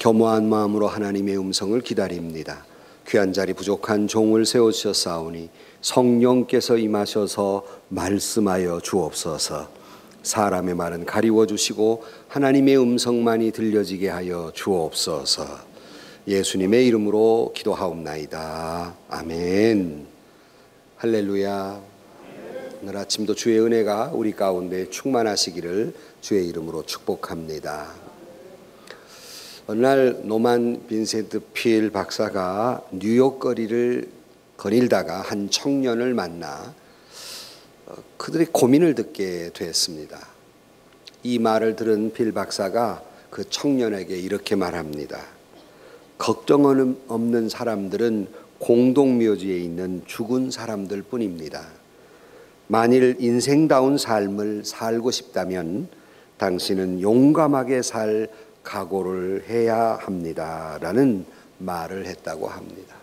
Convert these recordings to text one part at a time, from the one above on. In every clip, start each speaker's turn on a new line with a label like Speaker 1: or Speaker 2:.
Speaker 1: 겸허한 마음으로 하나님의 음성을 기다립니다. 귀한 자리 부족한 종을 세우셨사오니 성령께서 임하셔서 말씀하여 주옵소서. 사람의 말은 가리워 주시고 하나님의 음성만이 들려지게 하여 주옵소서. 예수님의 이름으로 기도하옵나이다. 아멘. 할렐루야. 오늘 아침도 주의 은혜가 우리 가운데 충만하시기를 주의 이름으로 축복합니다. 어느 날 노만 빈센트 필 박사가 뉴욕 거리를 거닐다가 한 청년을 만나 그들의 고민을 듣게 되었습니다. 이 말을 들은 필 박사가 그 청년에게 이렇게 말합니다. 걱정 없는 사람들은 공동묘지에 있는 죽은 사람들 뿐입니다. 만일 인생다운 삶을 살고 싶다면 당신은 용감하게 살 각오를 해야 합니다. 라는 말을 했다고 합니다.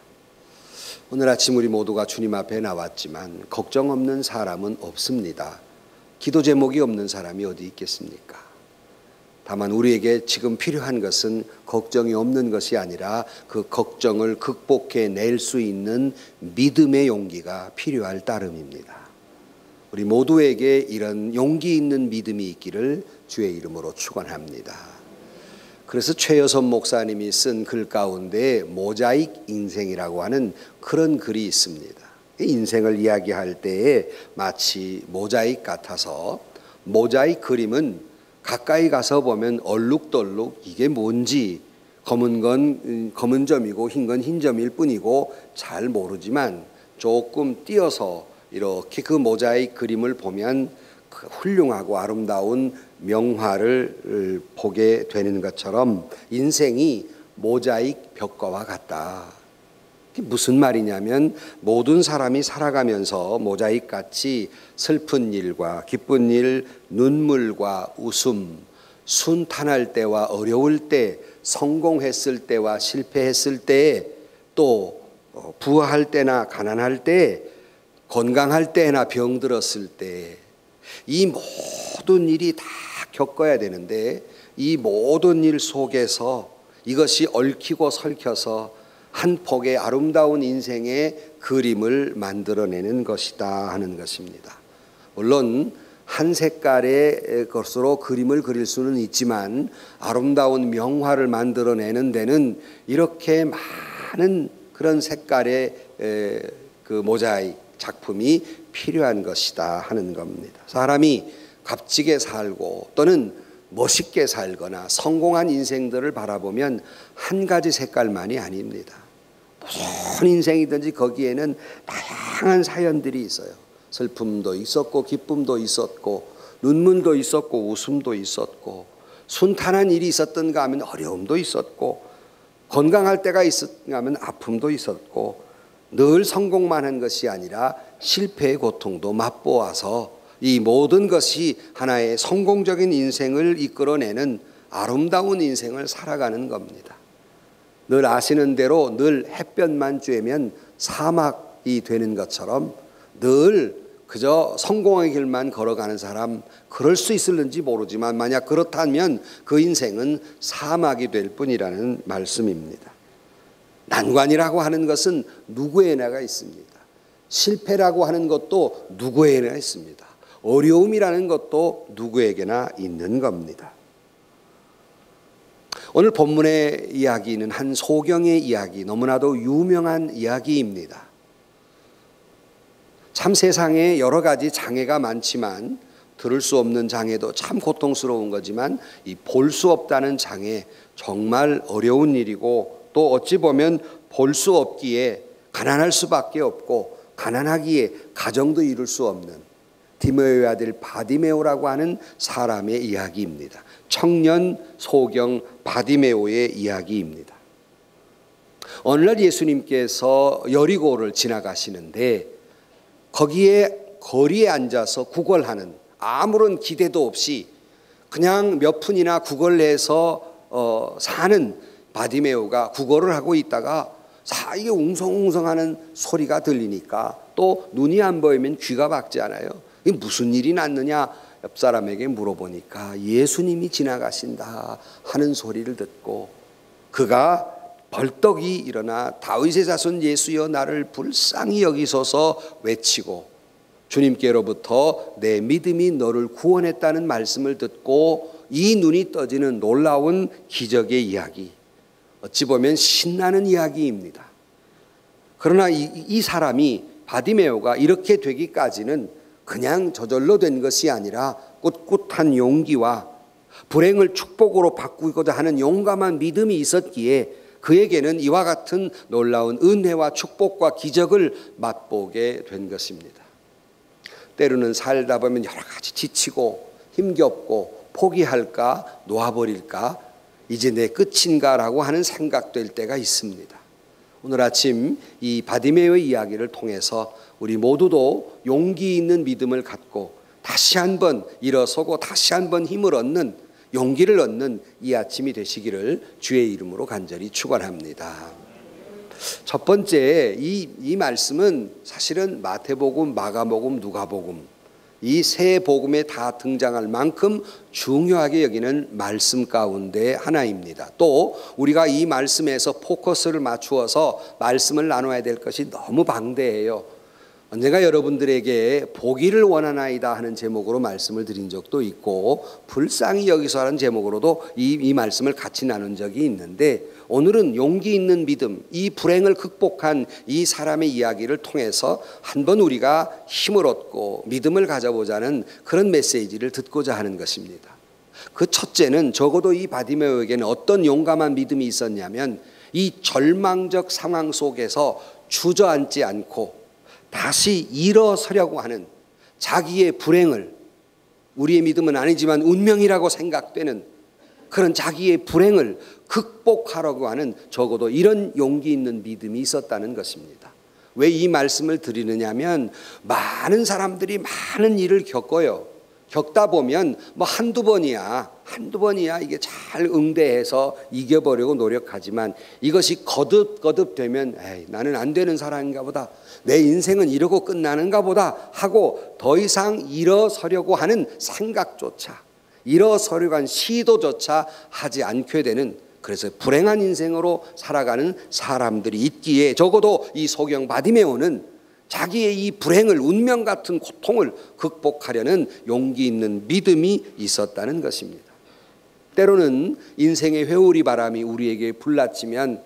Speaker 1: 오늘 아침 우리 모두가 주님 앞에 나왔지만 걱정 없는 사람은 없습니다. 기도 제목이 없는 사람이 어디 있겠습니까? 다만 우리에게 지금 필요한 것은 걱정이 없는 것이 아니라 그 걱정을 극복해 낼 수 있는 믿음의 용기가 필요할 따름입니다. 우리 모두에게 이런 용기 있는 믿음이 있기를 주의 이름으로 축원합니다. 그래서 최여선 목사님이 쓴 글 가운데 모자익 인생이라고 하는 그런 글이 있습니다. 인생을 이야기할 때에 마치 모자익 같아서 모자익 그림은 가까이 가서 보면 얼룩덜룩 이게 뭔지 검은 건 검은 점이고 흰 건 흰 점일 뿐이고 잘 모르지만 조금 띄어서 이렇게 그 모자익 그림을 보면 훌륭하고 아름다운 명화를 보게 되는 것처럼 인생이 모자익 벽과와 같다. 이게 무슨 말이냐면 모든 사람이 살아가면서 모자익같이 슬픈 일과 기쁜 일, 눈물과 웃음, 순탄할 때와 어려울 때, 성공했을 때와 실패했을 때, 또 부할 때나 가난할 때, 건강할 때나 병들었을 때 이 모든 일이 다 겪어야 되는데 이 모든 일 속에서 이것이 얽히고 설켜서 한 폭의 아름다운 인생의 그림을 만들어내는 것이다 하는 것입니다. 물론 한 색깔의 것으로 그림을 그릴 수는 있지만 아름다운 명화를 만들어내는 데는 이렇게 많은 그런 색깔의 그 모자이크 작품이 필요한 것이다 하는 겁니다. 사람이 값지게 살고 또는 멋있게 살거나 성공한 인생들을 바라보면 한 가지 색깔만이 아닙니다. 무슨 인생이든지 거기에는 다양한 사연들이 있어요. 슬픔도 있었고 기쁨도 있었고 눈물도 있었고 웃음도 있었고 순탄한 일이 있었던가 하면 어려움도 있었고 건강할 때가 있었던가 하면 아픔도 있었고 늘 성공만 한 것이 아니라 실패의 고통도 맛보아서 이 모든 것이 하나의 성공적인 인생을 이끌어내는 아름다운 인생을 살아가는 겁니다. 늘 아시는 대로 늘 햇볕만 쬐면 사막이 되는 것처럼 늘 그저 성공의 길만 걸어가는 사람 그럴 수 있을는지 모르지만 만약 그렇다면 그 인생은 사막이 될 뿐이라는 말씀입니다. 난관이라고 하는 것은 누구에게나 있습니다. 실패라고 하는 것도 누구에게나 있습니다. 어려움이라는 것도 누구에게나 있는 겁니다. 오늘 본문의 이야기는 한 소경의 이야기, 너무나도 유명한 이야기입니다. 참 세상에 여러 가지 장애가 많지만 들을 수 없는 장애도 참 고통스러운 거지만 이 볼 수 없다는 장애 정말 어려운 일이고 또 어찌 보면 볼 수 없기에 가난할 수밖에 없고 가난하기에 가정도 이룰 수 없는 디메오의 아들 바디메오라고 하는 사람의 이야기입니다. 청년 소경 바디메오의 이야기입니다. 어느 날 예수님께서 여리고를 지나가시는데 거기에 거리에 앉아서 구걸하는 아무런 기대도 없이 그냥 몇 푼이나 구걸해서 사는 바디메오가 구걸을 하고 있다가 이게 웅성웅성하는 소리가 들리니까 또 눈이 안 보이면 귀가 박지 않아요. 이게 무슨 일이 났느냐 옆 사람에게 물어보니까 예수님이 지나가신다 하는 소리를 듣고 그가 벌떡이 일어나 다윗의 자손 예수여 나를 불쌍히 여기소서 외치고 주님께로부터 내 믿음이 너를 구원했다는 말씀을 듣고 이 눈이 떠지는 놀라운 기적의 이야기, 어찌 보면 신나는 이야기입니다. 그러나 이 사람이 바디메오가 이렇게 되기까지는 그냥 저절로 된 것이 아니라 꿋꿋한 용기와 불행을 축복으로 바꾸고자 하는 용감한 믿음이 있었기에 그에게는 이와 같은 놀라운 은혜와 축복과 기적을 맛보게 된 것입니다. 때로는 살다 보면 여러 가지 지치고 힘겹고 포기할까 놓아버릴까 이제 내 끝인가라고 하는 생각될 때가 있습니다. 오늘 아침 이 바디메오의 이야기를 통해서 우리 모두도 용기 있는 믿음을 갖고 다시 한번 일어서고 다시 한번 힘을 얻는 용기를 얻는 이 아침이 되시기를 주의 이름으로 간절히 축원합니다. 첫 번째 이 말씀은 사실은 마태복음, 마가복음, 누가복음 이 세 복음에 다 등장할 만큼 중요하게 여기는 말씀 가운데 하나입니다. 또 우리가 이 말씀에서 포커스를 맞추어서 말씀을 나눠야 될 것이 너무 방대해요. 언젠가 여러분들에게 보기를 원하나이다 하는 제목으로 말씀을 드린 적도 있고 불쌍히 여기서 하는 제목으로도 이 말씀을 같이 나눈 적이 있는데 오늘은 용기 있는 믿음, 이 불행을 극복한 이 사람의 이야기를 통해서 한번 우리가 힘을 얻고 믿음을 가져보자는 그런 메시지를 듣고자 하는 것입니다. 그 첫째는 적어도 이 바디메오에게는 어떤 용감한 믿음이 있었냐면 이 절망적 상황 속에서 주저앉지 않고 다시 일어서려고 하는 자기의 불행을, 우리의 믿음은 아니지만 운명이라고 생각되는 그런 자기의 불행을 극복하려고 하는 적어도 이런 용기 있는 믿음이 있었다는 것입니다. 왜 이 말씀을 드리느냐면 많은 사람들이 많은 일을 겪어요. 겪다 보면 뭐 한두 번이야 이게 잘 응대해서 이겨보려고 노력하지만 이것이 거듭 되면 에이, 나는 안 되는 사람인가 보다, 내 인생은 이러고 끝나는가 보다 하고 더 이상 일어서려고 하는 생각조차, 일어서려고 하는 시도조차 하지 않게 되는, 그래서 불행한 인생으로 살아가는 사람들이 있기에 적어도 이 소경 바디메오는 자기의 이 불행을, 운명 같은 고통을 극복하려는 용기 있는 믿음이 있었다는 것입니다. 때로는 인생의 회오리 바람이 우리에게 불났지만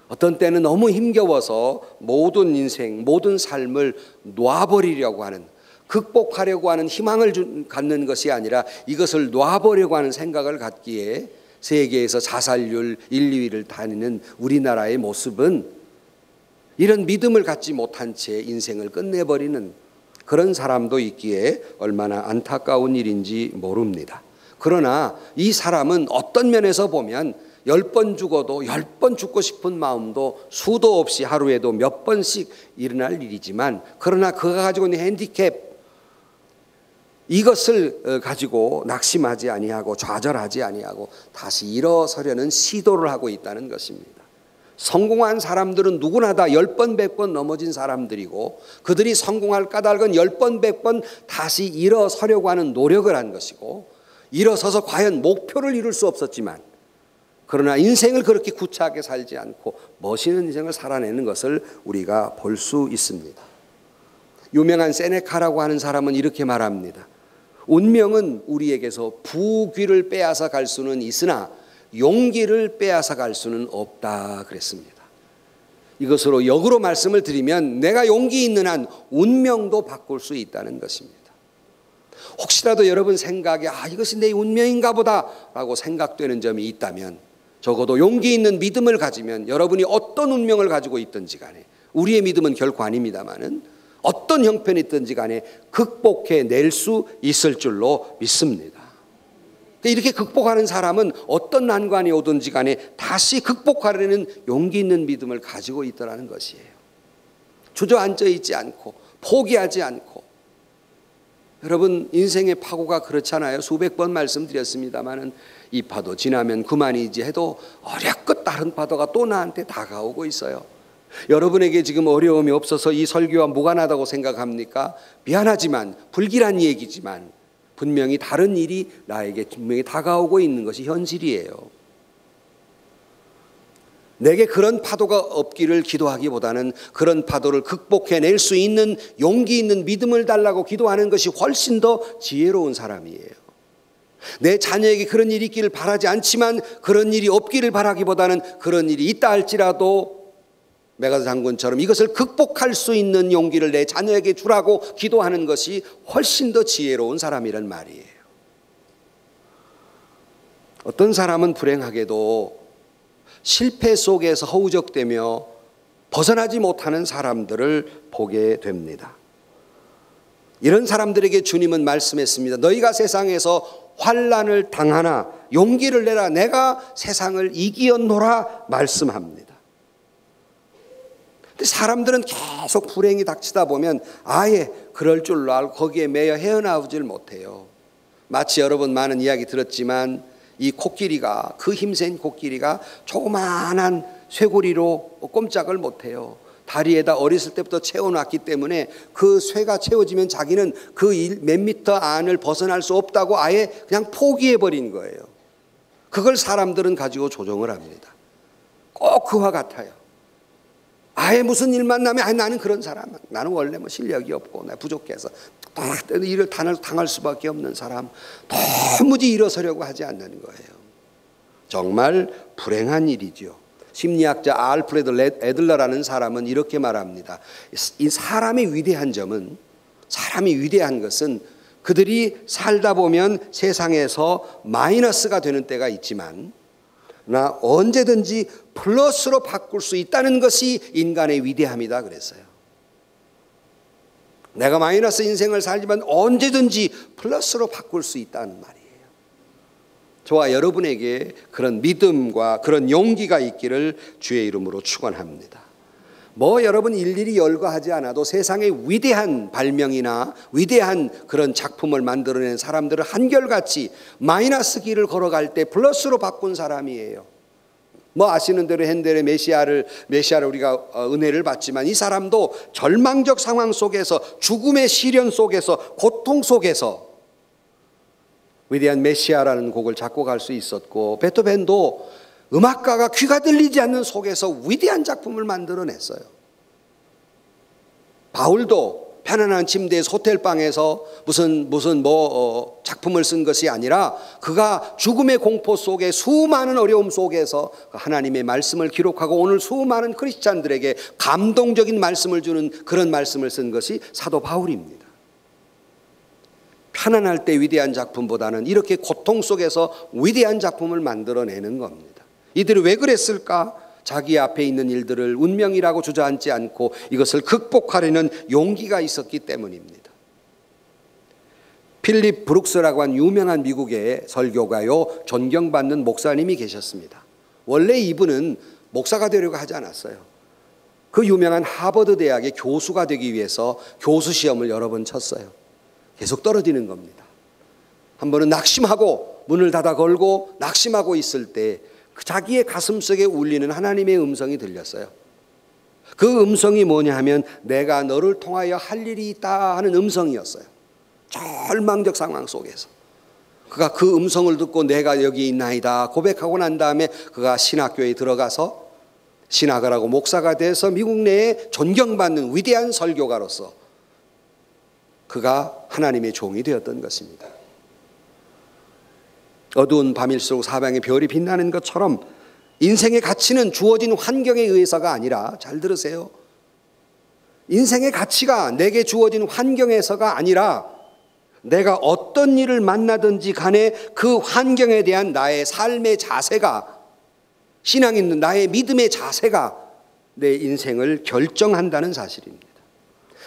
Speaker 1: 어떤 때는 너무 힘겨워서 모든 인생, 모든 삶을 놔버리려고 하는, 극복하려고 하는 희망을 갖는 것이 아니라 이것을 놔버리려고 하는 생각을 갖기에 세계에서 자살률 1, 2위를 다니는 우리나라의 모습은 이런 믿음을 갖지 못한 채 인생을 끝내버리는 그런 사람도 있기에 얼마나 안타까운 일인지 모릅니다. 그러나 이 사람은 어떤 면에서 보면 10번 죽어도 10번 죽고 싶은 마음도 수도 없이 하루에도 몇 번씩 일어날 일이지만, 그러나 그가 가지고 있는 핸디캡, 이것을 가지고 낙심하지 아니하고 좌절하지 아니하고 다시 일어서려는 시도를 하고 있다는 것입니다. 성공한 사람들은 누구나 다 10번 100번 넘어진 사람들이고 그들이 성공할 까닭은 10번 100번 다시 일어서려고 하는 노력을 한 것이고, 일어서서 과연 목표를 이룰 수 없었지만 그러나 인생을 그렇게 구차하게 살지 않고 멋있는 인생을 살아내는 것을 우리가 볼 수 있습니다. 유명한 세네카라고 하는 사람은 이렇게 말합니다. 운명은 우리에게서 부귀를 빼앗아 갈 수는 있으나 용기를 빼앗아 갈 수는 없다 그랬습니다. 이것으로 역으로 말씀을 드리면 내가 용기 있는 한 운명도 바꿀 수 있다는 것입니다. 혹시라도 여러분 생각에 이것이 내 운명인가 보다 라고 생각되는 점이 있다면 적어도 용기 있는 믿음을 가지면 여러분이 어떤 운명을 가지고 있든지 간에, 우리의 믿음은 결코 아닙니다마는 어떤 형편이 있든지 간에 극복해낼 수 있을 줄로 믿습니다. 이렇게 극복하는 사람은 어떤 난관이 오든지 간에 다시 극복하려는 용기 있는 믿음을 가지고 있다는 것이에요. 주저앉아 있지 않고 포기하지 않고. 여러분 인생의 파고가 그렇잖아요. 수백 번 말씀드렸습니다마는 이 파도 지나면 그만이지 해도 어렵고 다른 파도가 또 나한테 다가오고 있어요. 여러분에게 지금 어려움이 없어서 이 설교와 무관하다고 생각합니까? 미안하지만 불길한 얘기지만 분명히 다른 일이 나에게 분명히 다가오고 있는 것이 현실이에요. 내게 그런 파도가 없기를 기도하기보다는 그런 파도를 극복해낼 수 있는 용기 있는 믿음을 달라고 기도하는 것이 훨씬 더 지혜로운 사람이에요. 내 자녀에게 그런 일이 있기를 바라지 않지만 그런 일이 없기를 바라기보다는 그런 일이 있다 할지라도 메가드 장군처럼 이것을 극복할 수 있는 용기를 내 자녀에게 주라고 기도하는 것이 훨씬 더 지혜로운 사람이란 말이에요. 어떤 사람은 불행하게도 실패 속에서 허우적대며 벗어나지 못하는 사람들을 보게 됩니다. 이런 사람들에게 주님은 말씀했습니다. 너희가 세상에서 환난을 당하나 용기를 내라. 내가 세상을 이기었노라 말씀합니다. 근데 사람들은 계속 불행이 닥치다 보면 아예 그럴 줄로 알고 거기에 매여 헤어나오질 못해요. 마치 여러분 많은 이야기 들었지만 이 코끼리가, 그 힘센 코끼리가 조그마한 쇠고리로 꼼짝을 못해요. 다리에다 어렸을 때부터 채워놨기 때문에 그 쇠가 채워지면 자기는 그 몇 미터 안을 벗어날 수 없다고 아예 그냥 포기해버린 거예요. 그걸 사람들은 가지고 조종을 합니다. 꼭 그와 같아요. 아예 무슨 일만 나면 나는 그런 사람, 나는 원래 뭐 실력이 없고 나 부족해서 일을 당할 수밖에 없는 사람, 도무지 일어서려고 하지 않는 거예요. 정말 불행한 일이죠. 심리학자 알프레드 애들러라는 사람은 이렇게 말합니다. 이 사람의 위대한 점은, 사람이 위대한 것은 그들이 살다 보면 세상에서 마이너스가 되는 때가 있지만 나 언제든지 플러스로 바꿀 수 있다는 것이 인간의 위대함이다 그랬어요. 내가 마이너스 인생을 살지만 언제든지 플러스로 바꿀 수 있다는 말이에요. 저와 여러분에게 그런 믿음과 그런 용기가 있기를 주의 이름으로 축원합니다. 뭐 여러분 일일이 열거하지 않아도 세상의 위대한 발명이나 위대한 그런 작품을 만들어낸 사람들은 한결같이 마이너스 길을 걸어갈 때 플러스로 바꾼 사람이에요. 뭐 아시는 대로 핸델의 메시아를 우리가 은혜를 받지만 이 사람도 절망적 상황 속에서, 죽음의 시련 속에서, 고통 속에서 위대한 메시아라는 곡을 작곡할 수 있었고, 베토벤도 음악가가 귀가 들리지 않는 속에서 위대한 작품을 만들어냈어요. 바울도 편안한 침대에서 호텔방에서 무슨 작품을 쓴 것이 아니라 그가 죽음의 공포 속에 수많은 어려움 속에서 하나님의 말씀을 기록하고 오늘 수많은 크리스찬들에게 감동적인 말씀을 주는 그런 말씀을 쓴 것이 사도 바울입니다. 편안할 때 위대한 작품보다는 이렇게 고통 속에서 위대한 작품을 만들어내는 겁니다. 이들이 왜 그랬을까? 자기 앞에 있는 일들을 운명이라고 주저앉지 않고 이것을 극복하려는 용기가 있었기 때문입니다. 필립 브룩스라고 한 유명한 미국의 설교가요, 존경받는 목사님이 계셨습니다. 원래 이분은 목사가 되려고 하지 않았어요. 그 유명한 하버드 대학의 교수가 되기 위해서 교수 시험을 여러 번 쳤어요. 계속 떨어지는 겁니다. 한 번은 낙심하고 문을 닫아 걸고 낙심하고 있을 때 자기의 가슴속에 울리는 하나님의 음성이 들렸어요. 그 음성이 뭐냐 하면 내가 너를 통하여 할 일이 있다 하는 음성이었어요. 절망적 상황 속에서 그가 그 음성을 듣고 내가 여기 있나이다 고백하고 난 다음에 그가 신학교에 들어가서 신학을 하고 목사가 돼서 미국 내에 존경받는 위대한 설교가로서 그가 하나님의 종이 되었던 것입니다. 어두운 밤일수록 사방에 별이 빛나는 것처럼 인생의 가치는 주어진 환경에 의해서가 아니라, 잘 들으세요, 인생의 가치가 내게 주어진 환경에서가 아니라 내가 어떤 일을 만나든지 간에 그 환경에 대한 나의 삶의 자세가, 신앙 있는 나의 믿음의 자세가 내 인생을 결정한다는 사실입니다.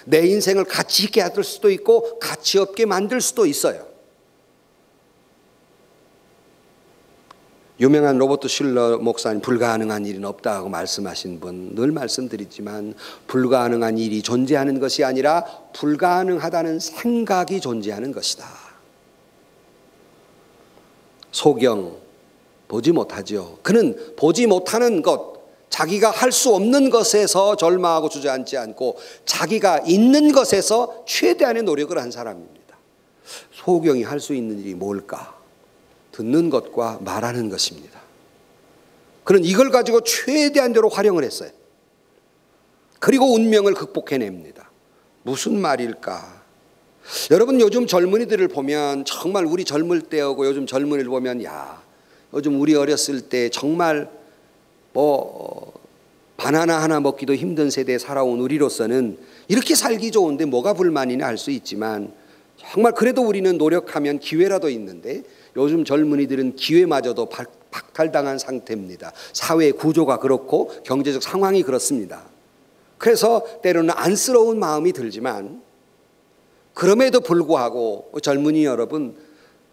Speaker 1: 내 인생을 가치 있게 만들 수도 있고 가치 없게 만들 수도 있어요. 유명한 로버트 슐러 목사님, 불가능한 일은 없다고 말씀하신 분 늘 말씀드리지만 불가능한 일이 존재하는 것이 아니라 불가능하다는 생각이 존재하는 것이다. 소경 보지 못하죠. 그는 보지 못하는 것, 자기가 할 수 없는 것에서 절망하고 주저앉지 않고 자기가 있는 것에서 최대한의 노력을 한 사람입니다. 소경이 할 수 있는 일이 뭘까? 듣는 것과 말하는 것입니다. 그는 이걸 가지고 최대한대로 활용을 했어요. 그리고 운명을 극복해냅니다. 무슨 말일까? 여러분, 요즘 젊은이들을 보면 정말 우리 젊을 때하고 요즘 젊은이를 보면 요즘 우리 어렸을 때 정말 바나나 하나 먹기도 힘든 세대에 살아온 우리로서는 이렇게 살기 좋은데 뭐가 불만이냐 할 수 있지만, 정말 그래도 우리는 노력하면 기회라도 있는데 요즘 젊은이들은 기회마저도 박탈당한 상태입니다. 사회 구조가 그렇고 경제적 상황이 그렇습니다. 그래서 때로는 안쓰러운 마음이 들지만, 그럼에도 불구하고 젊은이 여러분,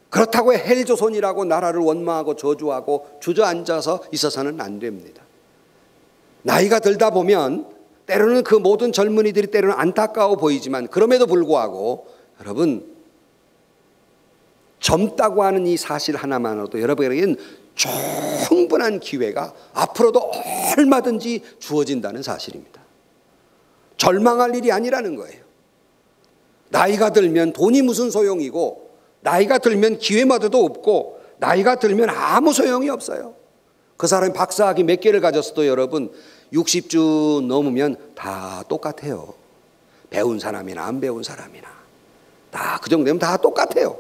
Speaker 1: 그렇다고 헬조선이라고 나라를 원망하고 저주하고 주저앉아서 있어서는 안 됩니다. 나이가 들다 보면 때로는 그 모든 젊은이들이 때로는 안타까워 보이지만, 그럼에도 불구하고 여러분, 젊다고 하는 이 사실 하나만으로도 여러분에게는 충분한 기회가 앞으로도 얼마든지 주어진다는 사실입니다. 절망할 일이 아니라는 거예요. 나이가 들면 돈이 무슨 소용이고, 나이가 들면 기회마저도 없고, 나이가 들면 아무 소용이 없어요. 그 사람이 박사학위 몇 개를 가졌어도 여러분 60주 넘으면 다 똑같아요. 배운 사람이나 안 배운 사람이나 다 그 정도 되면 다 똑같아요.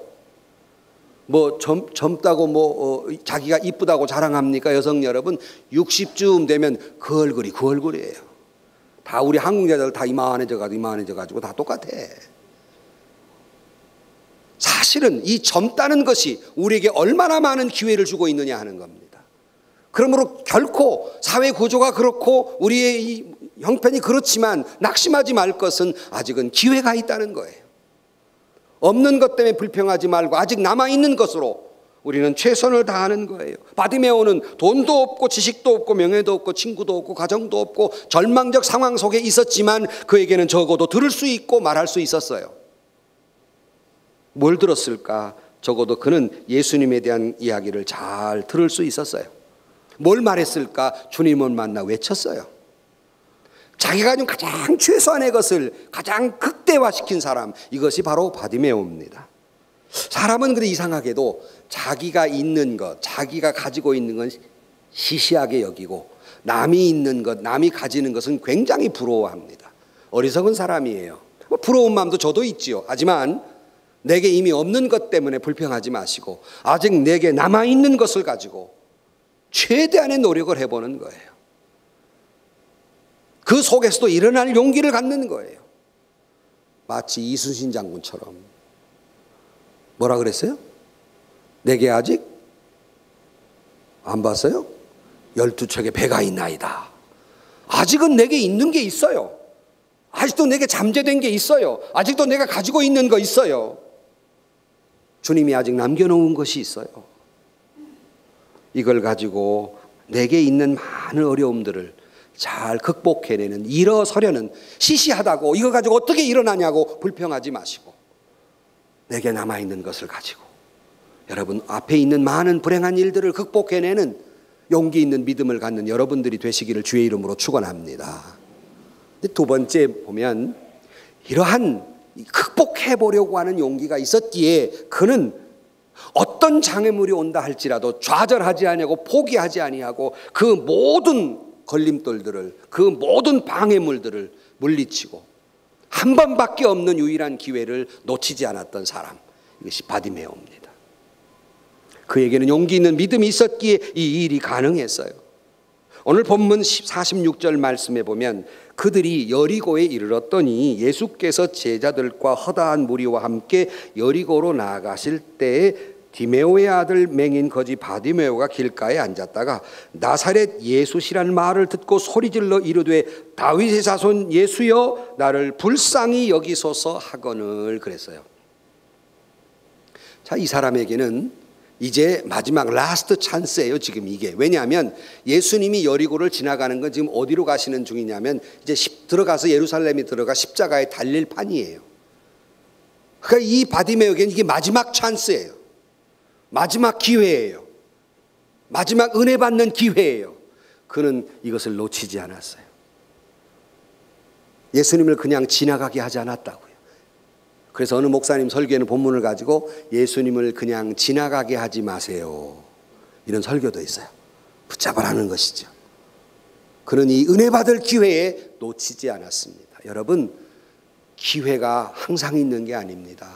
Speaker 1: 젊다고 자기가 이쁘다고 자랑합니까? 여성 여러분, 60쯤 되면 그 얼굴이에요. 다 우리 한국 여자들 다 이만해져가지고 다 똑같아. 사실은 이 젊다는 것이 우리에게 얼마나 많은 기회를 주고 있느냐 하는 겁니다. 그러므로 결코 사회 구조가 그렇고 우리의 이 형편이 그렇지만 낙심하지 말 것은 아직은 기회가 있다는 거예요. 없는 것 때문에 불평하지 말고 아직 남아있는 것으로 우리는 최선을 다하는 거예요. 바디메오는 돈도 없고 지식도 없고 명예도 없고 친구도 없고 가정도 없고 절망적 상황 속에 있었지만 그에게는 적어도 들을 수 있고 말할 수 있었어요. 뭘 들었을까? 적어도 그는 예수님에 대한 이야기를 잘 들을 수 있었어요. 뭘 말했을까? 주님을 만나 외쳤어요. 자기가 가진 가장 최소한의 것을 가장 극대화시킨 사람, 이것이 바로 바디메오입니다. 사람은 그래 이상하게도 자기가 있는 것, 자기가 가지고 있는 건 시시하게 여기고 남이 있는 것, 남이 가지는 것은 굉장히 부러워합니다. 어리석은 사람이에요. 부러운 마음도 저도 있지요. 하지만 내게 이미 없는 것 때문에 불평하지 마시고 아직 내게 남아있는 것을 가지고 최대한의 노력을 해보는 거예요. 그 속에서도 일어날 용기를 갖는 거예요. 마치 이순신 장군처럼. 뭐라 그랬어요? 내게 아직 안 봤어요? 12척의 배가 있나이다. 아직은 내게 있는 게 있어요. 아직도 내게 잠재된 게 있어요. 아직도 내가 가지고 있는 거 있어요. 주님이 아직 남겨놓은 것이 있어요. 이걸 가지고 내게 있는 많은 어려움들을 잘 극복해내는, 일어서려는, 시시하다고 이거 가지고 어떻게 일어나냐고 불평하지 마시고 내게 남아있는 것을 가지고 여러분 앞에 있는 많은 불행한 일들을 극복해내는 용기 있는 믿음을 갖는 여러분들이 되시기를 주의 이름으로 축원합니다. 두 번째 보면 이러한 극복해보려고 하는 용기가 있었기에 그는 어떤 장애물이 온다 할지라도 좌절하지 아니하고 포기하지 아니하고 그 모든 걸림돌들을, 그 모든 방해물들을 물리치고 한 번밖에 없는 유일한 기회를 놓치지 않았던 사람, 이것이 바디메오입니다. 그에게는 용기 있는 믿음이 있었기에 이 일이 가능했어요. 오늘 본문 46절 말씀에 보면 그들이 여리고에 이르렀더니 예수께서 제자들과 허다한 무리와 함께 여리고로 나아가실 때에 디메오의 아들 맹인 거지 바디메오가 길가에 앉았다가 나사렛 예수시란 말을 듣고 소리질러 이르되 다윗의 자손 예수여 나를 불쌍히 여기소서 하거늘 그랬어요. 자, 이 사람에게는 이제 마지막 라스트 찬스예요. 지금 이게 왜냐하면 예수님이 여리고를 지나가는 건 지금 어디로 가시는 중이냐면 이제 들어가서 예루살렘에 들어가 십자가에 달릴 판이에요. 그러니까 이 바디메오에게는 이게 마지막 찬스예요. 마지막 기회예요. 마지막 은혜 받는 기회예요. 그는 이것을 놓치지 않았어요. 예수님을 그냥 지나가게 하지 않았다고요. 그래서 어느 목사님 설교에는 본문을 가지고 예수님을 그냥 지나가게 하지 마세요, 이런 설교도 있어요. 붙잡으라는 것이죠. 그는 이 은혜 받을 기회에 놓치지 않았습니다. 여러분, 기회가 항상 있는 게 아닙니다.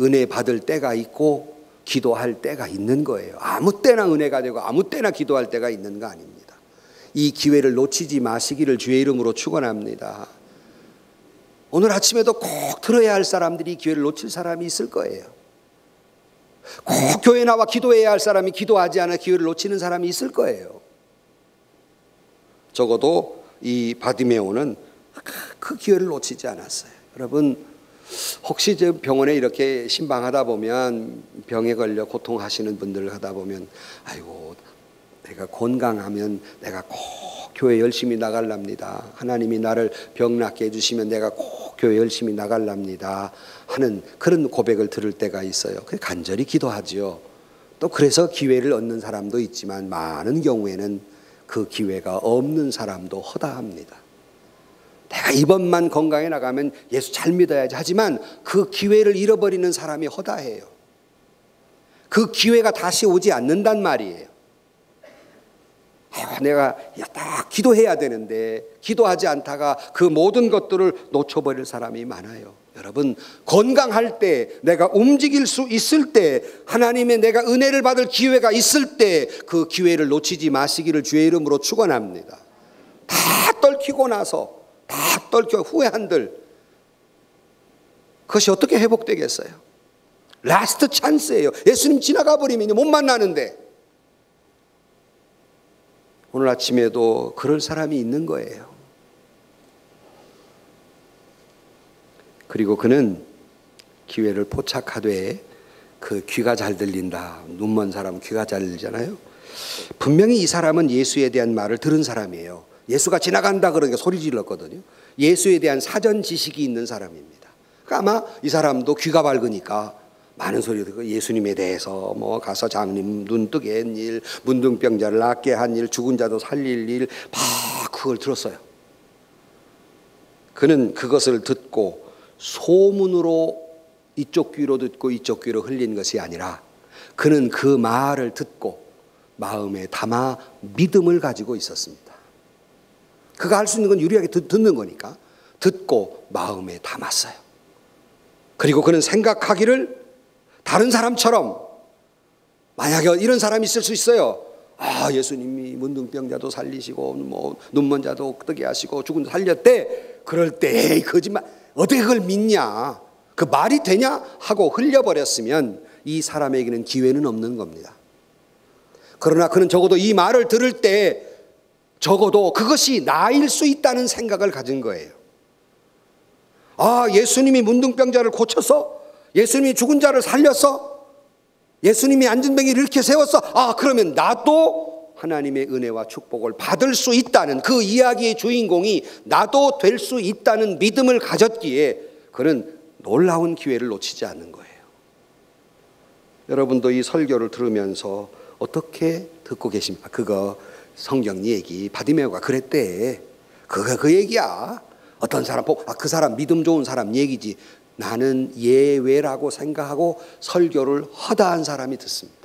Speaker 1: 은혜 받을 때가 있고 기도할 때가 있는 거예요. 아무 때나 은혜가 되고 아무 때나 기도할 때가 있는 거 아닙니다. 이 기회를 놓치지 마시기를 주의 이름으로 축원합니다. 오늘 아침에도 꼭 들어야 할 사람들이 이 기회를 놓칠 사람이 있을 거예요. 꼭 교회 나와 기도해야 할 사람이 기도하지 않아 기회를 놓치는 사람이 있을 거예요. 적어도 이 바디메오는 그 기회를 놓치지 않았어요. 여러분, 혹시 저 병원에 이렇게 신방하다 보면 병에 걸려 고통하시는 분들 하다 보면 아이고 내가 건강하면 내가 꼭 교회 열심히 나갈랍니다. 하나님이 나를 병 낫게 해주시면 내가 꼭 교회 열심히 나갈랍니다 하는 그런 고백을 들을 때가 있어요. 간절히 기도하지요. 또 그래서 기회를 얻는 사람도 있지만 많은 경우에는 그 기회가 없는 사람도 허다합니다. 내가 이번만 건강해 나가면 예수 잘 믿어야지 하지만 그 기회를 잃어버리는 사람이 허다해요. 그 기회가 다시 오지 않는단 말이에요. 내가 딱 기도해야 되는데 기도하지 않다가 그 모든 것들을 놓쳐버릴 사람이 많아요. 여러분, 건강할 때, 내가 움직일 수 있을 때, 하나님의 내가 은혜를 받을 기회가 있을 때 그 기회를 놓치지 마시기를 주의 이름으로 축원합니다. 다 떨키고 나서 다 떨켜 후회한들 그것이 어떻게 회복되겠어요? 라스트 찬스예요. 예수님 지나가 버리면 못 만나는데. 오늘 아침에도 그럴 사람이 있는 거예요. 그리고 그는 기회를 포착하되 그 귀가 잘 들린다. 눈먼 사람은 귀가 잘 들리잖아요. 분명히 이 사람은 예수에 대한 말을 들은 사람이에요. 예수가 지나간다 그러니까 소리 질렀거든요. 예수에 대한 사전 지식이 있는 사람입니다. 그러니까 아마 이 사람도 귀가 밝으니까 많은 소리 듣고 예수님에 대해서 뭐 가서 장님 눈 뜨게 한 일, 문둥병자를 낫게 한 일, 죽은 자도 살릴 일, 막 그걸 들었어요. 그는 그것을 듣고 소문으로 이쪽 귀로 듣고 이쪽 귀로 흘린 것이 아니라 그는 그 말을 듣고 마음에 담아 믿음을 가지고 있었습니다. 그가 할 수 있는 건 유리하게 듣는 거니까 듣고 마음에 담았어요. 그리고 그는 생각하기를 다른 사람처럼 만약에 이런 사람이 있을 수 있어요. 아, 예수님이 문둥병자도 살리시고 뭐 눈먼 자도 뜨게 하시고 죽은 자 살렸대. 그럴 때 에이 거짓말 어떻게 그걸 믿냐? 그 말이 되냐? 하고 흘려버렸으면 이 사람에게는 기회는 없는 겁니다. 그러나 그는 적어도 이 말을 들을 때 적어도 그것이 나일 수 있다는 생각을 가진 거예요. 아, 예수님이 문둥병자를 고쳐서 예수님이 죽은 자를 살렸어? 예수님이 안진뱅이를 이렇게 세웠어? 아, 그러면 나도 하나님의 은혜와 축복을 받을 수 있다는 그 이야기의 주인공이 나도 될 수 있다는 믿음을 가졌기에 그는 놀라운 기회를 놓치지 않는 거예요. 여러분도 이 설교를 들으면서 어떻게 듣고 계십니까? 그거 성경 얘기 바디메오가 그랬대. 그거 그 얘기야. 어떤 사람 보고 그 사람 믿음 좋은 사람 얘기지. 나는 예외라고 생각하고 설교를 허다한 사람이 듣습니다.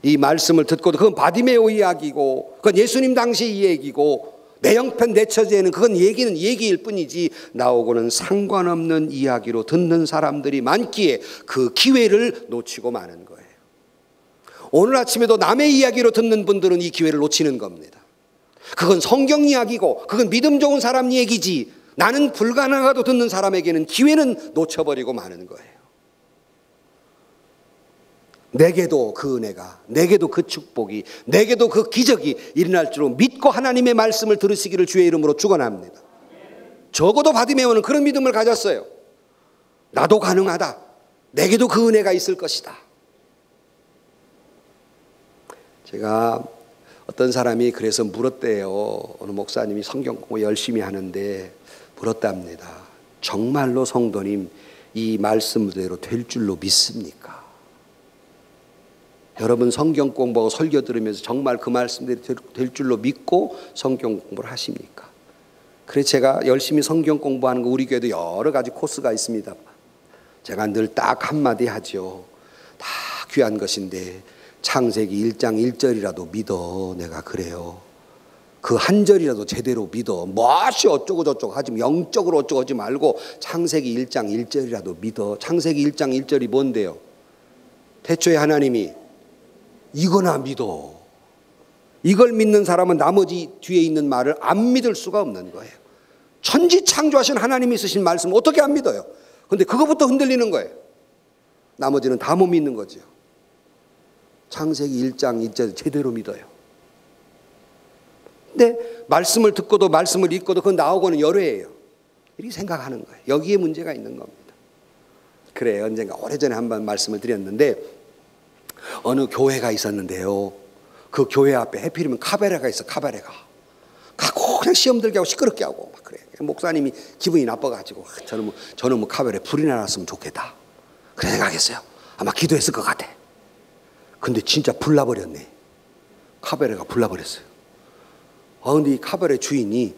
Speaker 1: 이 말씀을 듣고도 그건 바디메오 이야기고 그건 예수님 당시 이 얘기고 내 형편 내 처지에는 그건 얘기는 얘기일 뿐이지 나오고는 상관없는 이야기로 듣는 사람들이 많기에 그 기회를 놓치고 마는 거예요. 오늘 아침에도 남의 이야기로 듣는 분들은 이 기회를 놓치는 겁니다. 그건 성경 이야기고 그건 믿음 좋은 사람 얘기지 나는 불가능하다고 듣는 사람에게는 기회는 놓쳐버리고 마는 거예요. 내게도 그 은혜가, 내게도 그 축복이, 내게도 그 기적이 일어날 줄 믿고 하나님의 말씀을 들으시기를 주의 이름으로 축원합니다. 적어도 바디메오는 그런 믿음을 가졌어요. 나도 가능하다. 내게도 그 은혜가 있을 것이다. 제가 어떤 사람이 그래서 물었대요. 어느 목사님이 성경 공부 열심히 하는데 물었답니다. 정말로 성도님 이 말씀대로 될 줄로 믿습니까? 여러분 성경 공부하고 설교 들으면서 정말 그 말씀대로 될 줄로 믿고 성경 공부를 하십니까? 그래서 제가 열심히 성경 공부하는 거 우리 교회도 여러 가지 코스가 있습니다. 제가 늘 딱 한마디 하죠. 다 귀한 것인데 창세기 1장 1절이라도 믿어. 내가 그래요. 그 한 절이라도 제대로 믿어. 무엇이 어쩌고 저쩌고 하지, 영적으로 어쩌고 하지 말고 창세기 1장 1절이라도 믿어. 창세기 1장 1절이 뭔데요? 태초에 하나님이 이거나 믿어. 이걸 믿는 사람은 나머지 뒤에 있는 말을 안 믿을 수가 없는 거예요. 천지 창조하신 하나님이 쓰신 말씀 어떻게 안 믿어요? 근데 그거부터 흔들리는 거예요. 나머지는 다 못 믿는 거죠. 창세기 1장 1절 제대로 믿어요. 근데 말씀을 듣고도 말씀을 읽고도 그건 나오고는 열외예요. 이렇게 생각하는 거예요. 여기에 문제가 있는 겁니다. 그래, 언젠가 오래전에 한번 말씀을 드렸는데 어느 교회가 있었는데요. 그 교회 앞에 해필이면 카바레가 있어. 카바레가 가고 그냥 시험 들게 하고 시끄럽게 하고 막 그래. 목사님이 기분이 나빠가지고 저는 뭐 카바레 불이나 났으면 좋겠다 그래 생각했어요. 아마 기도했을 것 같아. 근데 진짜 불나버렸네. 카바레가 불나버렸어요. 근데 이 카바레 주인이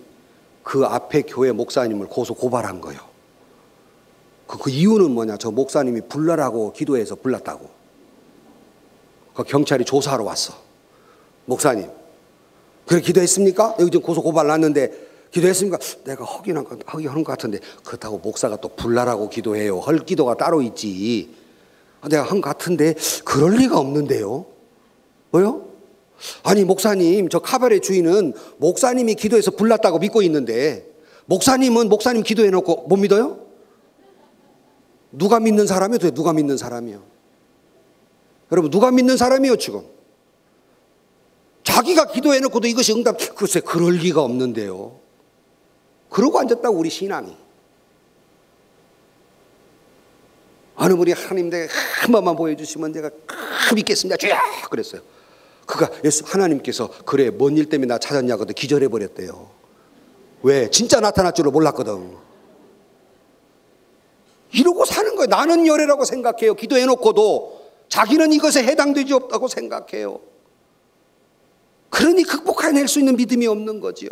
Speaker 1: 그 앞에 교회 목사님을 고발한 거예요. 그 이유는 뭐냐? 저 목사님이 불나라고 기도해서 불났다고. 그 경찰이 조사하러 왔어. 목사님, 그래 기도했습니까? 여기 지금 고발 났는데 기도했습니까? 내가 허기하는 것 같은데 그렇다고 목사가 또 불나라고 기도해요. 할 기도가 따로 있지. 내가 한 것 같은데 그럴 리가 없는데요. 뭐요? 아니 목사님, 저 카바레 주인은 목사님이 기도해서 불났다고 믿고 있는데 목사님은 목사님 기도해놓고 못 믿어요? 누가 믿는 사람이요? 누가 믿는 사람이요? 여러분 누가 믿는 사람이요 지금? 자기가 기도해놓고도 이것이 응답, 글쎄 그럴 리가 없는데요. 그러고 앉았다고 우리 신앙이. 어느 분이 하나님 내가 한 번만 보여주시면 내가 믿겠습니다 주여 그랬어요. 하나님께서 그래 뭔 일 때문에 나 찾았냐고 기절해버렸대요. 왜? 진짜 나타날 줄을 몰랐거든. 이러고 사는 거예요. 나는 열애라고 생각해요. 기도해놓고도 자기는 이것에 해당되지 없다고 생각해요. 그러니 극복해낼 수 있는 믿음이 없는 거지요.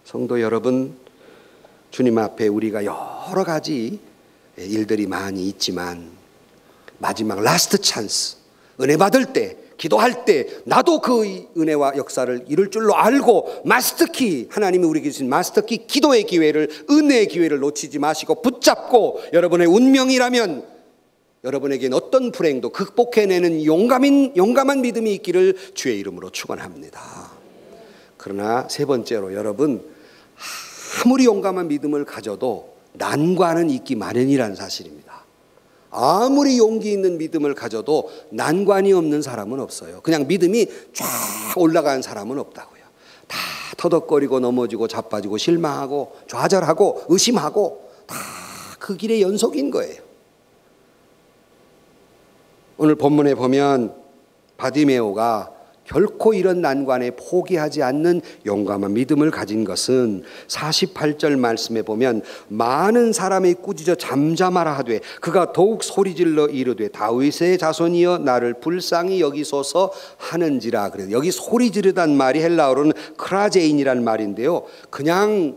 Speaker 1: 성도 여러분, 주님 앞에 우리가 여러 가지 일들이 많이 있지만 마지막 라스트 찬스, 은혜 받을 때, 기도할 때 나도 그 은혜와 역사를 이룰 줄로 알고 마스터키, 하나님이 우리에게 주신 마스터키 기도의 기회를, 은혜의 기회를 놓치지 마시고 붙잡고 여러분의 운명이라면 여러분에겐 어떤 불행도 극복해내는 용감한 믿음이 있기를 주의 이름으로 축원합니다. 그러나 세 번째로 여러분, 아무리 용감한 믿음을 가져도 난관은 있기 마련이라는 사실입니다. 아무리 용기 있는 믿음을 가져도 난관이 없는 사람은 없어요. 그냥 믿음이 쫙 올라가는 사람은 없다고요. 다 터덕거리고 넘어지고 자빠지고 실망하고 좌절하고 의심하고 다 그 길의 연속인 거예요. 오늘 본문에 보면 바디메오가 결코 이런 난관에 포기하지 않는 용감한 믿음을 가진 것은 48절 말씀에 보면 많은 사람이 꾸짖어 잠잠하라 하되 그가 더욱 소리질러 이르되 다윗의 자손이여 나를 불쌍히 여기소서 하는지라. 그래서 여기 소리지르단 말이 헬라어로는 크라제인이란 말인데요. 그냥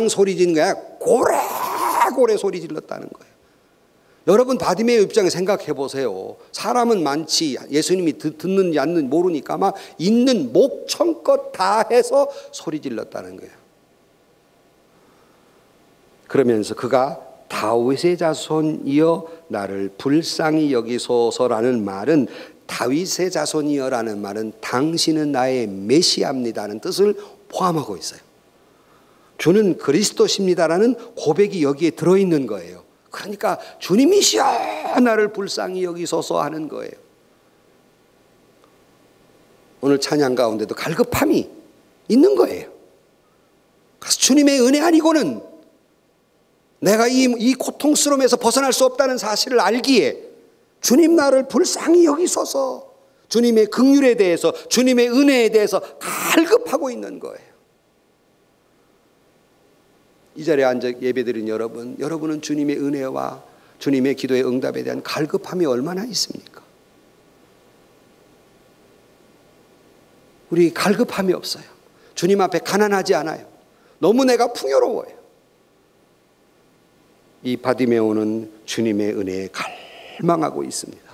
Speaker 1: 소리지는 거야. 고래고래 소리질렀다는 거예요. 여러분 바디메오 입장에 생각해 보세요. 사람은 많지 예수님이 듣는지 안 모르니까 막 있는 목청껏 다 해서 소리 질렀다는 거예요. 그러면서 그가 다윗의 자손이여 나를 불쌍히 여기소서라는 말은, 다윗의 자손이여라는 말은 당신은 나의 메시아입니다는 뜻을 포함하고 있어요. 주는 그리스도십니다라는 고백이 여기에 들어있는 거예요. 그러니까 주님이시여 나를 불쌍히 여기소서 하는 거예요. 오늘 찬양 가운데도 갈급함이 있는 거예요. 그래서 주님의 은혜 아니고는 내가 이 고통스러움에서 벗어날 수 없다는 사실을 알기에 주님 나를 불쌍히 여기소서, 주님의 긍휼에 대해서, 주님의 은혜에 대해서 갈급하고 있는 거예요. 이 자리에 앉아 예배드린 여러분은 주님의 은혜와 주님의 기도의 응답에 대한 갈급함이 얼마나 있습니까? 우리 갈급함이 없어요. 주님 앞에 가난하지 않아요. 너무 내가 풍요로워요. 이 바디메오는 주님의 은혜에 갈망하고 있습니다.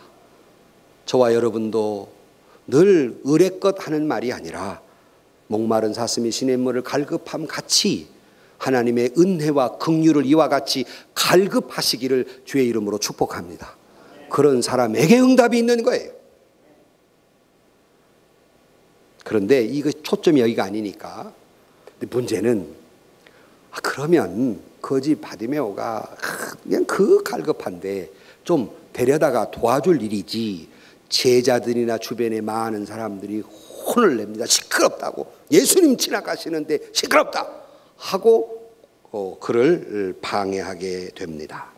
Speaker 1: 저와 여러분도 늘 의례껏 하는 말이 아니라 목마른 사슴이 시냇물을 갈급함 같이 하나님의 은혜와 긍휼을 이와 같이 갈급하시기를 주의 이름으로 축복합니다. 그런 사람에게 응답이 있는 거예요. 그런데 이거 초점이 여기가 아니니까. 근데 문제는 그러면 거지 바디메오가 그냥 그 갈급한데 좀 데려다가 도와줄 일이지, 제자들이나 주변에 많은 사람들이 혼을 냅니다. 시끄럽다고. 예수님 지나가시는데 시끄럽다 하고 그를 방해하게 됩니다.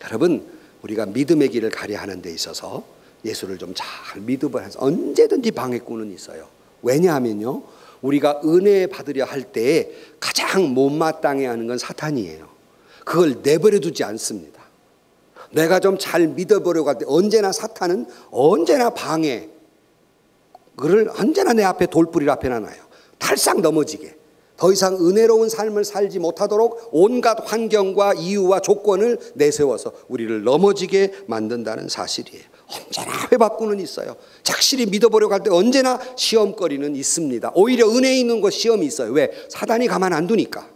Speaker 1: 여러분, 우리가 믿음의 길을 가려 하는 데 있어서 예수를 좀 잘 믿음을 해서 언제든지 방해꾼은 있어요. 왜냐하면요, 우리가 은혜 받으려 할 때 가장 못마땅해 하는 건 사탄이에요. 그걸 내버려 두지 않습니다. 내가 좀 잘 믿어보려고 할 때 언제나 사탄은 언제나 방해, 그를 언제나 내 앞에 돌부리를 앞에 놔요. 탈상 넘어지게, 더 이상 은혜로운 삶을 살지 못하도록 온갖 환경과 이유와 조건을 내세워서 우리를 넘어지게 만든다는 사실이에요. 언제나 회박꾼은 있어요. 착실히 믿어보려고 할 때 언제나 시험거리는 있습니다. 오히려 은혜 있는 것 시험이 있어요. 왜? 사단이 가만 안 두니까.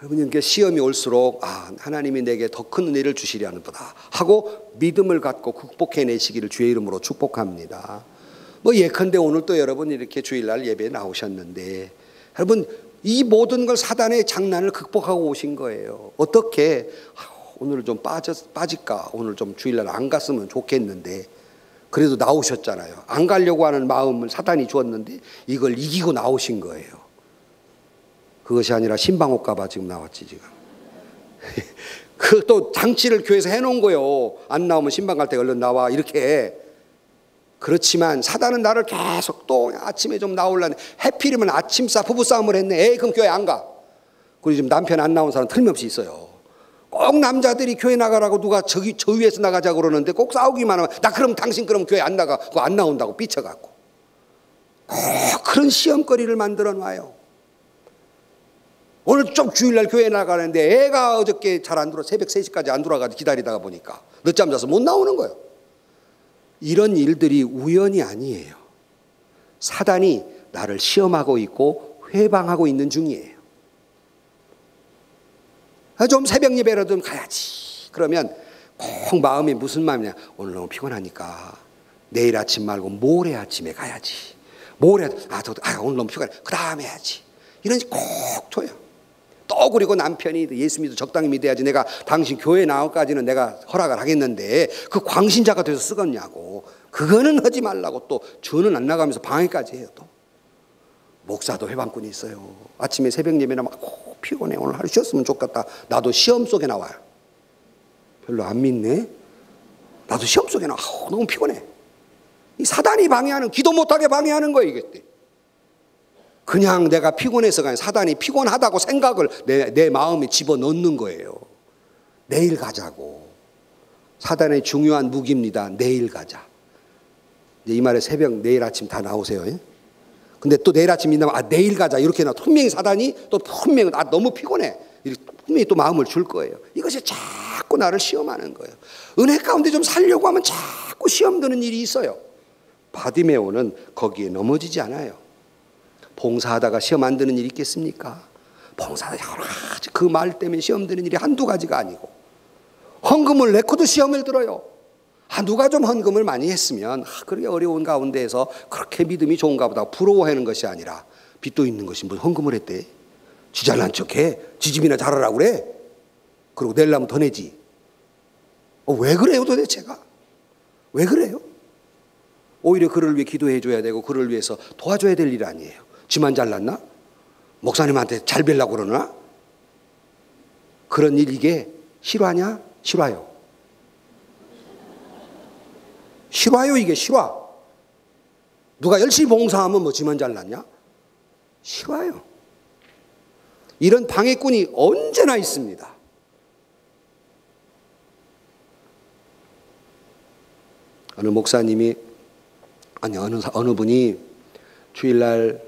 Speaker 1: 여러분, 시험이 올수록 하나님이 내게 더 큰 은혜를 주시려는 보다 하고 믿음을 갖고 극복해내시기를 주의 이름으로 축복합니다. 예컨대 오늘 또 여러분 이렇게 주일날 예배에 나오셨는데, 여러분 이 모든 걸 사단의 장난을 극복하고 오신 거예요. 어떻게 오늘 좀 빠질까, 오늘 좀 주일날 안 갔으면 좋겠는데 그래도 나오셨잖아요. 안 가려고 하는 마음을 사단이 주었는데 이걸 이기고 나오신 거예요. 그것이 아니라 신방옥 가봐 지금 나왔지 지금. 그 또 장치를 교회에서 해놓은 거예요. 안 나오면 신방 갈 때 얼른 나와 이렇게. 그렇지만 사단은 나를 계속 또 아침에 좀 나오려니, 해필이면 아침싸 부부싸움을 했네. 그럼 교회 안 가. 그리고 지금 남편 안 나온 사람 틀림없이 있어요. 꼭 남자들이 교회 나가라고 누가 저 위에서 나가자고 그러는데 꼭 싸우기만 하면, 나 그럼 당신 그럼 교회 안 나가. 그거 안 나온다고 삐쳐갖고. 그런 시험거리를 만들어 놔요. 오늘 좀 주일날 교회 나가는데 애가 어저께 잘 안 들어, 새벽 3시까지 안 들어가서 기다리다가 보니까 늦잠 자서 못 나오는 거예요. 이런 일들이 우연이 아니에요. 사단이 나를 시험하고 있고 회방하고 있는 중이에요. 좀 새벽 예배라도 좀 가야지. 그러면 꼭 마음이 무슨 마음이냐, 오늘 너무 피곤하니까 내일 아침 말고 모레 아침에 가야지. 모레 오늘 너무 피곤해, 그 다음에 해야지. 이런 식 꼭 줘요. 또 그리고 남편이 예수 믿어 적당히 믿어야지, 내가 당신 교회 나오기까지는 내가 허락을 하겠는데 그 광신자가 돼서 쓰겠냐고. 그거는 하지 말라고 또 주는 안 나가면서 방해까지 해요. 또 목사도 회방꾼이 있어요. 아침에 새벽 예배나 막 피곤해, 오늘 하루 쉬었으면 좋겠다. 나도 시험 속에 나와요. 별로 안 믿네. 나도 시험 속에 나와. 너무 피곤해. 이 사단이 방해하는, 기도 못하게 방해하는 거예요 이게. 그냥 내가 피곤해서가 아니라 사단이 피곤하다고 생각을 내 마음에 집어넣는 거예요. 내일 가자고. 사단의 중요한 무기입니다. 내일 가자. 이 말에 새벽 내일 아침 다 나오세요. 근데 또 내일 아침 있나면 내일 가자 이렇게 나 분명히 사단이 또 분명히 너무 피곤해 이렇게 분명히 또 마음을 줄 거예요. 이것이 자꾸 나를 시험하는 거예요. 은혜 가운데 좀 살려고 하면 자꾸 시험 드는 일이 있어요. 바디메오는 거기에 넘어지지 않아요. 봉사하다가 시험 안 드는 일이 있겠습니까? 봉사하다가 여러 가지 그 말 때문에 시험 드는 일이 한두 가지가 아니고, 헌금을 내고도 시험을 들어요. 누가 좀 헌금을 많이 했으면 그렇게 어려운 가운데에서 그렇게 믿음이 좋은가 보다 부러워하는 것이 아니라, 빚도 있는 것이 무슨 헌금을 했대? 지 잘난 척해? 지 집이나 잘하라고 그래? 그리고 내려면 더 내지. 왜 그래요 도대체가? 왜 그래요? 오히려 그를 위해 기도해 줘야 되고 그를 위해서 도와줘야 될 일 아니에요. 지만 잘났나? 목사님한테 잘 뵈려고 그러나? 그런 일 이게 실화냐? 실화요. 실화요. 이게 실화. 누가 열심히 봉사하면 뭐 지만 잘났냐? 실화요. 이런 방해꾼이 언제나 있습니다. 어느 목사님이, 어느 분이 주일날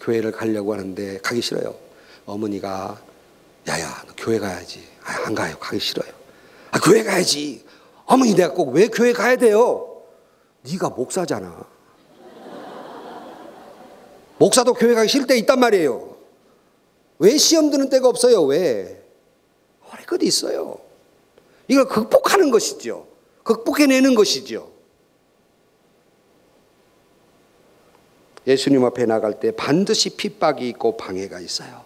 Speaker 1: 교회를 가려고 하는데 가기 싫어요. 어머니가 야야 너 교회 가야지. 안 가요. 가기 싫어요. 교회 가야지. 어머니 내가 꼭 왜 교회 가야 돼요? 네가 목사잖아. 목사도 교회 가기 싫을 때 있단 말이에요. 왜 시험 드는 때가 없어요? 왜? 어리거리 있어요. 이걸 극복하는 것이죠. 극복해내는 것이죠. 예수님 앞에 나갈 때 반드시 핍박이 있고 방해가 있어요.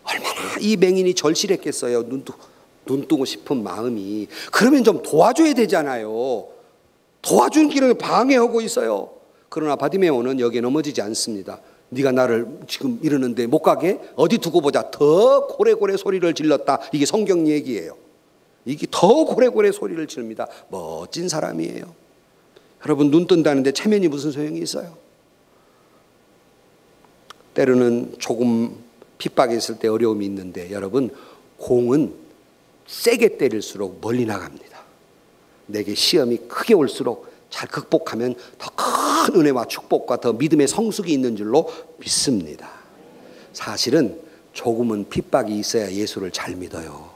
Speaker 1: 얼마나 이 맹인이 절실했겠어요. 눈 뜨고 싶은 마음이. 그러면 좀 도와줘야 되잖아요. 도와준 길을 방해하고 있어요. 그러나 바디메오는 여기에 넘어지지 않습니다. 네가 나를 지금 이러는데 못 가게 어디 두고 보자. 더 고래고래 소리를 질렀다. 이게 성경 얘기예요. 이게 더 고래고래 소리를 지릅니다. 멋진 사람이에요. 여러분 눈 뜬다는데 체면이 무슨 소용이 있어요? 때로는 조금 핍박이 있을 때 어려움이 있는데 여러분 공은 세게 때릴수록 멀리 나갑니다. 내게 시험이 크게 올수록 잘 극복하면 더 큰 은혜와 축복과 더 믿음의 성숙이 있는 줄로 믿습니다. 사실은 조금은 핍박이 있어야 예수를 잘 믿어요.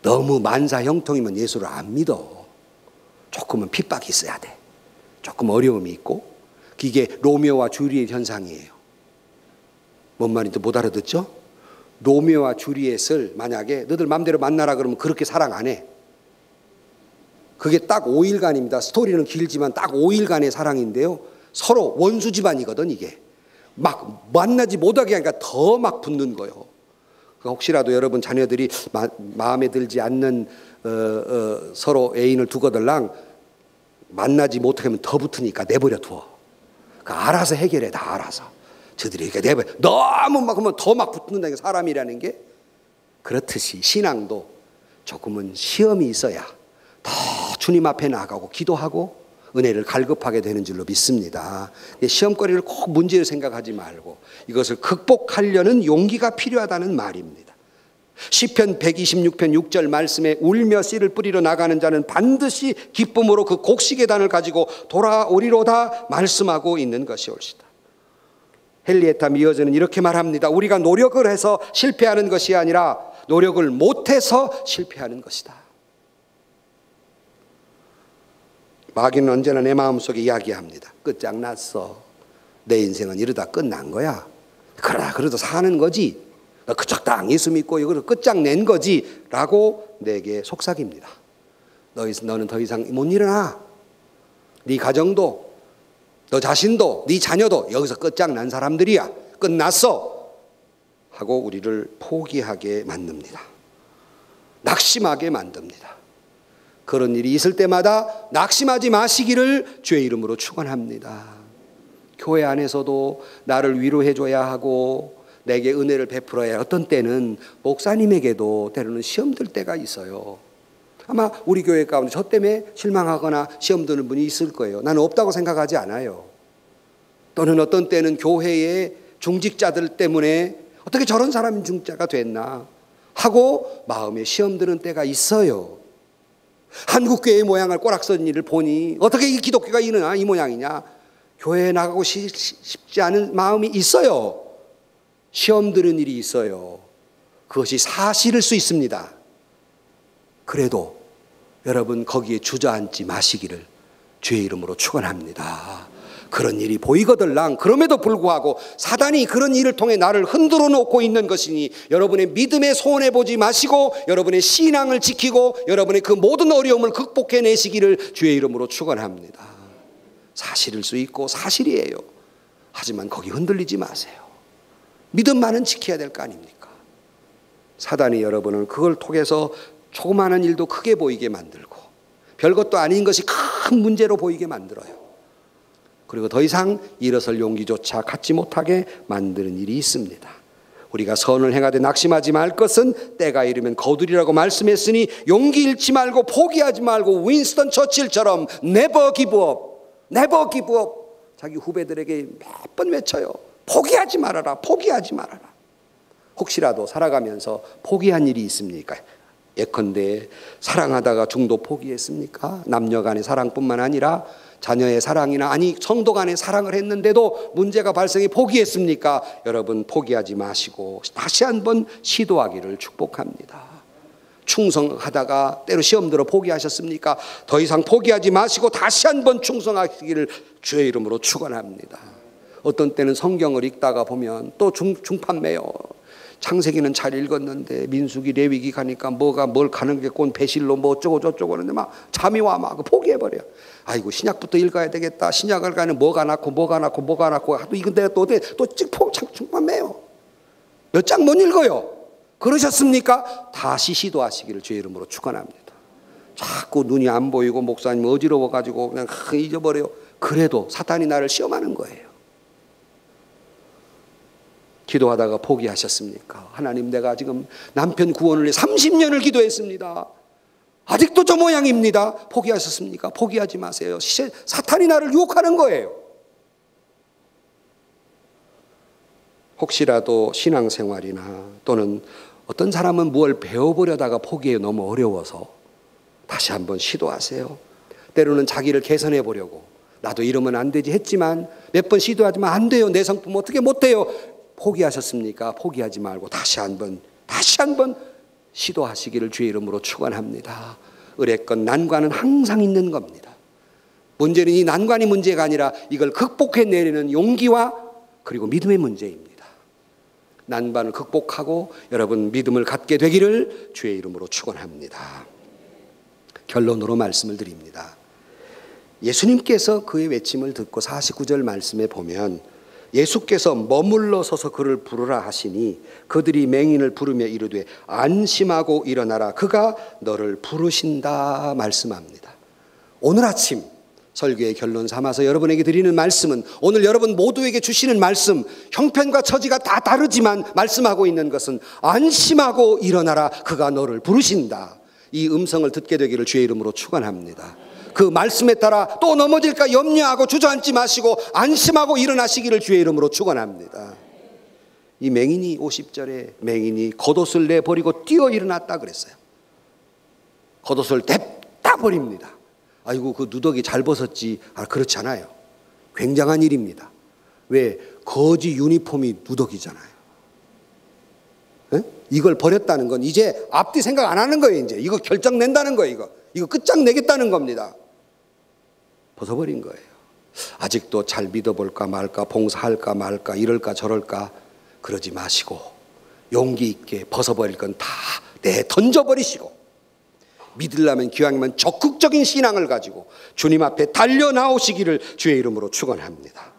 Speaker 1: 너무 만사 형통이면 예수를 안 믿어. 조금은 핍박이 있어야 돼. 조금 어려움이 있고. 이게 로미오와 줄리엣 현상이에요. 뭔 말인지 못 알아듣죠? 로미오와 줄리엣을 만약에 너들 마음대로 만나라 그러면 그렇게 사랑 안 해. 그게 딱 5일간입니다. 스토리는 길지만 딱 5일간의 사랑인데요. 서로 원수 집안이거든 이게. 막 만나지 못하게 하니까 더 막 붙는 거예요. 그러니까 혹시라도 여러분 자녀들이 마음에 들지 않는 서로 애인을 두거들랑 만나지 못하게 하면 더 붙으니까 내버려 두어. 그러니까 알아서 해결해. 다 알아서. 저들이 이렇게 내버려. 너무 막 하면 더 막 붙는다는 게 사람이라는 게. 그렇듯이 신앙도 조금은 시험이 있어야 더 주님 앞에 나가고 기도하고 은혜를 갈급하게 되는 줄로 믿습니다. 시험거리를 꼭 문제로 생각하지 말고 이것을 극복하려는 용기가 필요하다는 말입니다. 시편 126편 6절 말씀에 울며 씨를 뿌리러 나가는 자는 반드시 기쁨으로 그 곡식의 단을 가지고 돌아오리로다 말씀하고 있는 것이올시다. 헨리에타 미어즈는 이렇게 말합니다. 우리가 노력을 해서 실패하는 것이 아니라 노력을 못해서 실패하는 것이다. 마귀는 언제나 내 마음속에 이야기합니다. 끝장났어. 내 인생은 이러다 끝난 거야. 그래도 사는 거지. 그 적당히 예수 믿고 이걸 끝장낸 거지 라고 내게 속삭입니다. 너는 더 이상 못 일어나. 네 가정도 너 자신도 네 자녀도 여기서 끝장난 사람들이야. 끝났어 하고 우리를 포기하게 만듭니다. 낙심하게 만듭니다. 그런 일이 있을 때마다 낙심하지 마시기를 주의 이름으로 축원합니다. 교회 안에서도 나를 위로해 줘야 하고 내게 은혜를 베풀어야 해. 어떤 때는 목사님에게도 때로는 시험 들 때가 있어요. 아마 우리 교회 가운데 저 때문에 실망하거나 시험 드는 분이 있을 거예요. 나는 없다고 생각하지 않아요. 또는 어떤 때는 교회의 중직자들 때문에 어떻게 저런 사람이 중직자가 됐나 하고 마음에 시험 드는 때가 있어요. 한국교회의 모양을 꼬락서는 일을 보니 어떻게 이 기독교가 이러나 이 모양이냐. 교회에 나가고 싶지 않은 마음이 있어요. 시험 드는 일이 있어요. 그것이 사실일 수 있습니다. 그래도 여러분 거기에 주저앉지 마시기를 주의 이름으로 축원합니다. 그런 일이 보이거들랑 그럼에도 불구하고 사단이 그런 일을 통해 나를 흔들어 놓고 있는 것이니 여러분의 믿음에 손해보지 마시고 여러분의 신앙을 지키고 여러분의 그 모든 어려움을 극복해내시기를 주의 이름으로 축원합니다. 사실일 수 있고 사실이에요. 하지만 거기 흔들리지 마세요. 믿음만은 지켜야 될 거 아닙니까? 사단이 여러분을 그걸 통해서 조그마한 일도 크게 보이게 만들고 별것도 아닌 것이 큰 문제로 보이게 만들어요. 그리고 더 이상 일어설 용기조차 갖지 못하게 만드는 일이 있습니다. 우리가 선을 행하되 낙심하지 말 것은 때가 이르면 거두리라고 말씀했으니 용기 잃지 말고 포기하지 말고 윈스턴 처칠처럼 never give up, never give up 자기 후배들에게 몇 번 외쳐요. 포기하지 말아라, 포기하지 말아라. 혹시라도 살아가면서 포기한 일이 있습니까? 예컨대 사랑하다가 중도 포기했습니까? 남녀 간의 사랑뿐만 아니라 자녀의 사랑이나 아니 성도 간의 사랑을 했는데도 문제가 발생해 포기했습니까? 여러분 포기하지 마시고 다시 한번 시도하기를 축복합니다. 충성하다가 때로 시험 들어 포기하셨습니까? 더 이상 포기하지 마시고 다시 한번 충성하시기를 주의 이름으로 축원합니다. 어떤 때는 성경을 읽다가 보면 또 중판매요. 창세기는 잘 읽었는데 민수기 레위기 가니까 뭘 가는 게 꼰 배실로 뭐 어쩌고 저쩌고 하는데 막 잠이 와 막 포기해버려. 아이고 신약부터 읽어야 되겠다. 신약을 가는 뭐가 낳고 하도 이건 내가 또 중판매요. 몇 장 못 읽어요. 그러셨습니까? 다시 시도하시기를 주의 이름으로 축원합니다. 자꾸 눈이 안 보이고 목사님 어지러워가지고 그냥 잊어버려요. 그래도 사탄이 나를 시험하는 거예요. 기도하다가 포기하셨습니까? 하나님, 내가 지금 남편 구원을 위해 30년을 기도했습니다. 아직도 저 모양입니다. 포기하셨습니까? 포기하지 마세요. 사탄이 나를 유혹하는 거예요. 혹시라도 신앙생활이나 또는 어떤 사람은 뭘 배워보려다가 포기해 너무 어려워서 다시 한번 시도하세요. 때로는 자기를 개선해 보려고 나도 이러면 안 되지 했지만 몇 번 시도하지만 안 돼요. 내 성품 어떻게 못해요. 포기하셨습니까? 포기하지 말고 다시 한번 시도하시기를 주의 이름으로 축원합니다. 의뢰건 난관은 항상 있는 겁니다. 문제는 이 난관이 문제가 아니라 이걸 극복해내려는 용기와 그리고 믿음의 문제입니다. 난관을 극복하고 여러분 믿음을 갖게 되기를 주의 이름으로 축원합니다. 결론으로 말씀을 드립니다. 예수님께서 그의 외침을 듣고 49절 말씀에 보면 예수께서 머물러 서서 그를 부르라 하시니 그들이 맹인을 부르며 이르되 안심하고 일어나라 그가 너를 부르신다 말씀합니다. 오늘 아침 설교의 결론 삼아서 여러분에게 드리는 말씀은 오늘 여러분 모두에게 주시는 말씀, 형편과 처지가 다 다르지만 말씀하고 있는 것은 안심하고 일어나라 그가 너를 부르신다. 이 음성을 듣게 되기를 주의 이름으로 축원합니다. 그 말씀에 따라 또 넘어질까 염려하고 주저앉지 마시고 안심하고 일어나시기를 주의 이름으로 축원합니다. 이 맹인이 50절에 맹인이 겉옷을 내버리고 뛰어 일어났다 그랬어요. 겉옷을 냅다 버립니다. 아이고 그 누더기 잘 벗었지. 그렇지 않아요. 굉장한 일입니다. 왜? 거지 유니폼이 누더기잖아요. 에? 이걸 버렸다는 건 이제 앞뒤 생각 안 하는 거예요. 이제 이거 결정 낸다는 거예요. 이거 끝장내겠다는 겁니다. 벗어버린 거예요. 아직도 잘 믿어볼까 말까, 봉사할까 말까, 이럴까 저럴까 그러지 마시고 용기 있게 벗어버릴 건 다 던져버리시고 믿으려면 기왕이면 적극적인 신앙을 가지고 주님 앞에 달려나오시기를 주의 이름으로 축원합니다.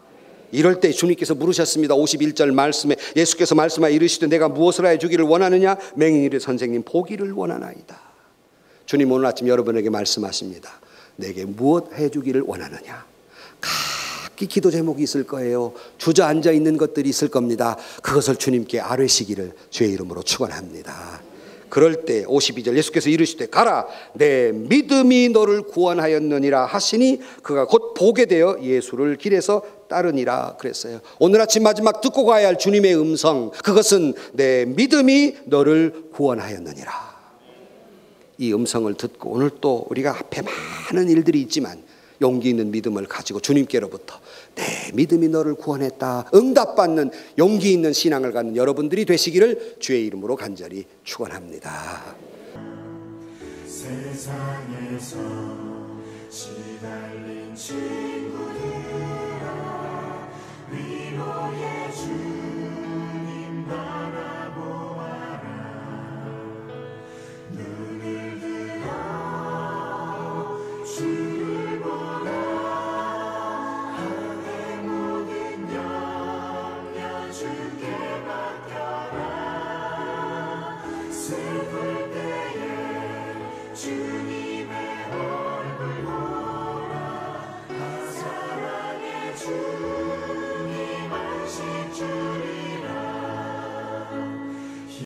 Speaker 1: 이럴 때 주님께서 물으셨습니다. 51절 말씀에 예수께서 말씀하여 이르시되 내가 무엇을 하여 주기를 원하느냐? 맹인이 이르되 선생님 보기를 원하나이다. 주님 오늘 아침 여러분에게 말씀하십니다. 내게 무엇 해주기를 원하느냐? 각기 기도 제목이 있을 거예요. 주저앉아 있는 것들이 있을 겁니다. 그것을 주님께 아뢰시기를 주의 이름으로 축원합니다. 그럴 때 52절 예수께서 이르시되 가라 내 믿음이 너를 구원하였느니라 하시니 그가 곧 보게 되어 예수를 길에서 따르니라 그랬어요. 오늘 아침 마지막 듣고 가야 할 주님의 음성, 그것은 내 믿음이 너를 구원하였느니라. 이 음성을 듣고 오늘 또 우리가 앞에 많은 일들이 있지만 용기 있는 믿음을 가지고 주님께로부터 내 믿음이 너를 구원했다 응답받는 용기 있는 신앙을 갖는 여러분들이 되시기를 주의 이름으로 간절히 축원합니다.
Speaker 2: 세상에서 시달린 친구들아 위로의 주님